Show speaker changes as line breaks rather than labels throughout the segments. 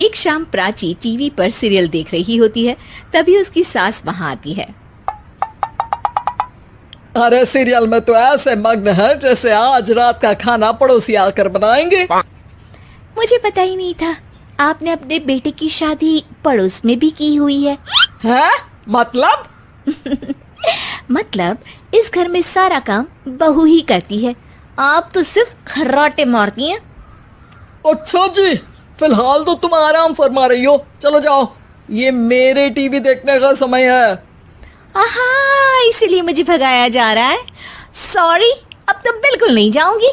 एक शाम प्राची टीवी पर सीरियल देख रही होती है। तभी उसकी सास वहां आती है।
अरे सीरियल में तो ऐसे मग्न है जैसे आज रात का खाना पड़ोसी आकर बनाएंगे।
मुझे पता ही नहीं था आपने अपने बेटे की शादी पड़ोस में भी की हुई है।
हैं? मतलब?
मतलब इस घर में सारा काम बहू ही करती है, आप तो सिर्फ खर्राटे मारती हैं।
अच्छा जी, फिलहाल तो तुम आराम फरमा रही हो, चलो जाओ, ये मेरे टीवी देखने का समय है।
आहा, इसीलिए मुझे भगाया जा रहा है। सॉरी, अब तो बिल्कुल नहीं जाऊंगी।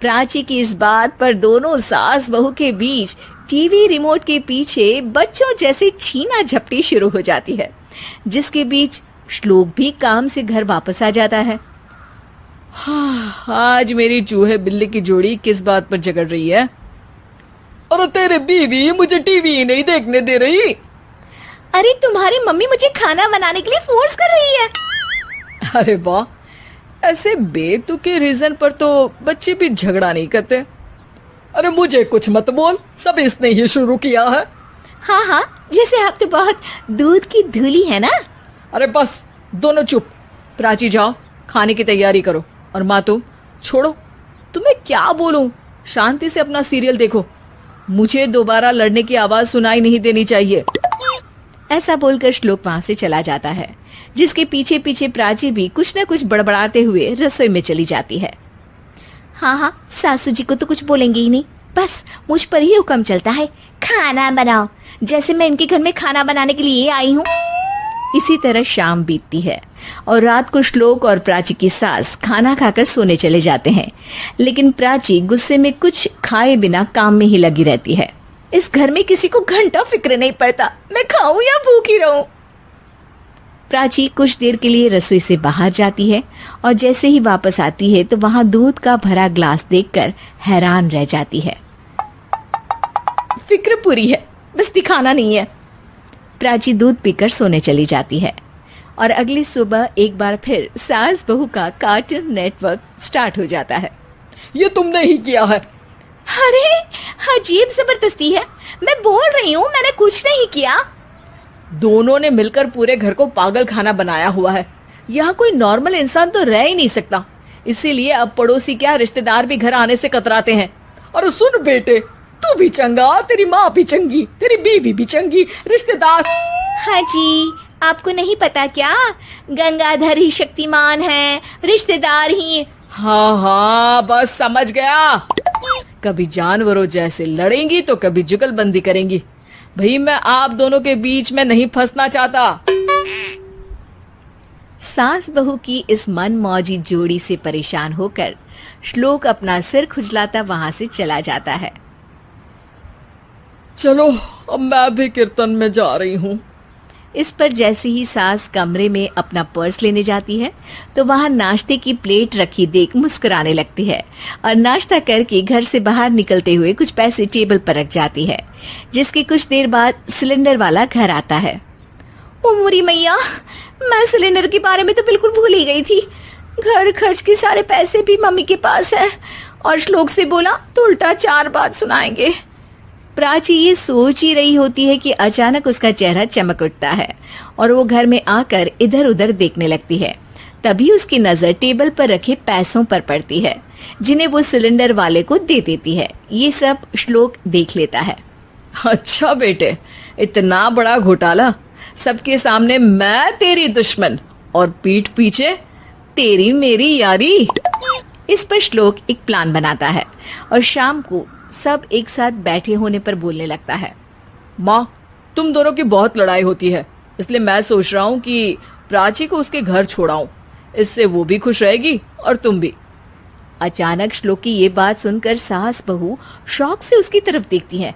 प्राची की इस बात पर दोनों सास बहू के बीच टीवी रिमोट के पीछे बच्चों जैसे छीना झपटी शुरू हो जाती है, जिसके बीच श्लोक भी काम से घर वापस आ जाता है।
आज मेरी चूहे बिल्ली की जोड़ी किस बात पर झगड़ रही है? अरे तेरे बीवी मुझे टीवी ही नहीं देखने दे रही।
अरे तुम्हारी मम्मी मुझे खाना बनाने के लिए फोर्स कर रही है।
अरे वाह, ऐसे बेतुके रीजन पर तो बच्चे भी झगड़ा नहीं करते। अरे मुझे कुछ मत बोल, सब इसने ही शुरू किया है।
हाँ हाँ, जैसे आप तो बहुत दूध की धूली है ना।
अरे बस, दोनों चुप। प्राची जाओ, खाने की तैयारी करो। और माँ तुम छोड़ो, तुम्हें क्या बोलूं, शांति से अपना सीरियल देखो, मुझे दोबारा लड़ने की आवाज सुनाई नहीं देनी चाहिए।
ऐसा बोलकर श्लोक वहां से चला जाता है, जिसके पीछे पीछे प्राची भी कुछ न कुछ बड़बड़ाते हुए रसोई में चली जाती है। हाँ हाँ, सासू जी को तो कुछ बोलेंगे ही नहीं, बस मुझ पर ही हुक्म चलता है, खाना बनाओ, जैसे मैं इनके घर में खाना बनाने के लिए आई हूँ। इसी तरह शाम बीतती है और रात को श्लोक और प्राची की सास खाना खाकर सोने चले जाते हैं, लेकिन प्राची गुस्से में कुछ खाए बिना काम में ही लगी रहती है। इस घर में किसी को घंटा फिक्र नहीं पड़ता, मैं खाऊं या भूखी रहूं। प्राची कुछ देर के लिए रसोई से बाहर जाती है और जैसे ही वापस आती है तो वहां दूध का भरा ग्लास देखकर हैरान रह जाती है। फिक्र पूरी है, बस दिखाना नहीं है। प्राची दूध पीकर सोने चली जाती है और अगली सुबह एक बार फिर सास बहू का कार्टून नेटवर्क स्टार्ट हो जाता है।
ये तुमने ही किया है।
अरे अजीब जबरदस्ती है, मैं बोल रही हूँ मैंने कुछ नहीं किया।
दोनों ने मिलकर पूरे घर को पागल खाना बनाया हुआ है। यहाँ कोई नॉर्मल इंसान तो रह ही नहीं सकता, इसीलिए अब पड़ोसी क्या रिश्तेदार भी घर आने से कतराते हैं। और सुन बेटे, तू भी चंगा, तेरी माँ भी चंगी, तेरी बीवी भी चंगी, रिश्तेदार।
हाँ जी, आपको नहीं पता क्या, गंगाधर ही शक्तिमान है, रिश्तेदार ही।
हाँ हाँ, बस समझ गया। कभी जानवरों जैसे लड़ेंगी तो कभी जुगलबंदी करेंगी। भाई मैं आप दोनों के बीच में नहीं फंसना चाहता।
सास बहू की इस मनमौजी जोड़ी से परेशान होकर श्लोक अपना सिर खुजलाता वहां से चला जाता है।
चलो अब मैं भी कीर्तन में जा रही हूँ।
इस पर जैसे ही सास कमरे में अपना पर्स लेने जाती है तो वहां नाश्ते की प्लेट रखी देख मुस्कुराने लगती है और नाश्ता करके घर से बाहर निकलते हुए कुछ पैसे टेबल पर रख जाती है, जिसके कुछ देर बाद सिलेंडर वाला घर आता है। ओ मोरी मैया, मैं सिलेंडर के बारे में तो बिल्कुल भूल ही गई थी। घर खर्च के सारे पैसे भी मम्मी के पास है और श्लोक से बोला तो उल्टा 4 बात सुनाएंगे। प्राची ये सोच ही रही होती है कि अचानक उसका चेहरा चमक उठता है और वो घर में आकर इधर उधर देखने लगती है। तभी उसकी नजर टेबल पर रखे पैसों पर पड़ती है, जिन्हें वो सिलेंडर वाले को दे देती है। ये सब श्लोक देख लेता है।
अच्छा बेटे, इतना बड़ा घोटाला, सबके सामने मैं तेरी दुश्मन और पीठ पीछे तेरी मेरी यारी।
इस पर श्लोक एक प्लान बनाता है और शाम को सब एक साथ बैठे होने पर बोलने लगता है।
माँ, तुम दोनों की बहुत लड़ाई होती है, इसलिए मैं सोच रहा हूँ कि प्राची को उसके घर छोड़ाऊं, इससे वो भी खुश रहेगी और तुम भी।
अचानक श्लोक की ये बात सुनकर सास बहू शौक से उसकी तरफ देखती हैं।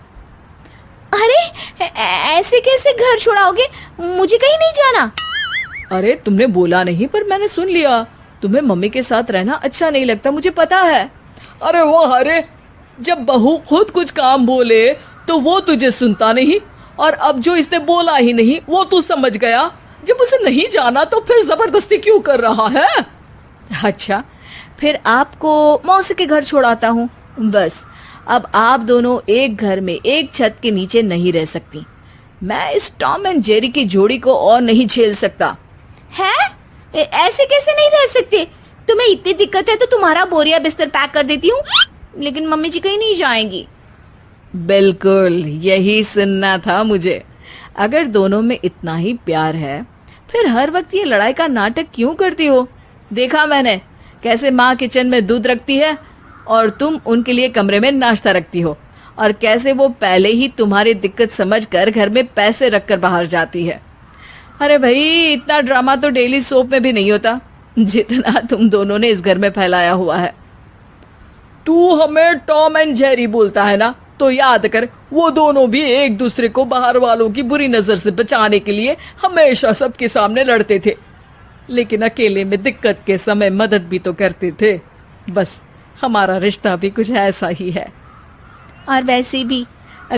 अरे ऐसे कैसे घर छोड़ाओगे, मुझे कहीं नहीं जाना।
अरे तुमने बोला नहीं पर मैंने सुन लिया, तुम्हें मम्मी के साथ रहना अच्छा नहीं लगता, मुझे पता है। अरे वो अरे, जब बहू खुद कुछ काम बोले तो वो तुझे सुनता नहीं, और अब जो इसने बोला ही नहीं वो तू समझ गया। जब उसे नहीं जाना तो फिर जबरदस्ती क्यों कर रहा है?
अच्छा, फिर आपको मौसी के घर छोड़ाता हूँ, बस
अब आप दोनों एक घर में एक छत के नीचे नहीं रह सकती। मैं इस टॉम एंड जेरी की जोड़ी को और नहीं झेल सकता।
है? ऐसे कैसे नहीं रह सकते? तुम्हें इतनी दिक्कत है तो तुम्हारा बोरिया बिस्तर पैक कर देती हूँ, लेकिन मम्मी जी कहीं नहीं जाएंगी।
बिल्कुल यही सुनना था मुझे। अगर दोनों में इतना ही प्यार है फिर हर वक्त ये लड़ाई का नाटक क्यों करती हो? देखा मैंने कैसे माँ किचन में दूध रखती है और तुम उनके लिए कमरे में नाश्ता रखती हो, और कैसे वो पहले ही तुम्हारी दिक्कत समझकर घर में पैसे रखकर बाहर जाती है। अरे भाई, इतना ड्रामा तो डेली सोप में भी नहीं होता जितना तुम दोनों ने इस घर में फैलाया हुआ है। तू हमें टॉम एंड जेरी बोलता है ना, तो याद कर वो दोनों भी एक दूसरे को बाहर वालों की बुरी नजर से बचाने के लिए हमेशा सबके सामने लड़ते थे, लेकिन अकेले में दिक्कत के समय मदद भी तो करते थे। बस हमारा रिश्ता भी कुछ ऐसा ही है।
और वैसे भी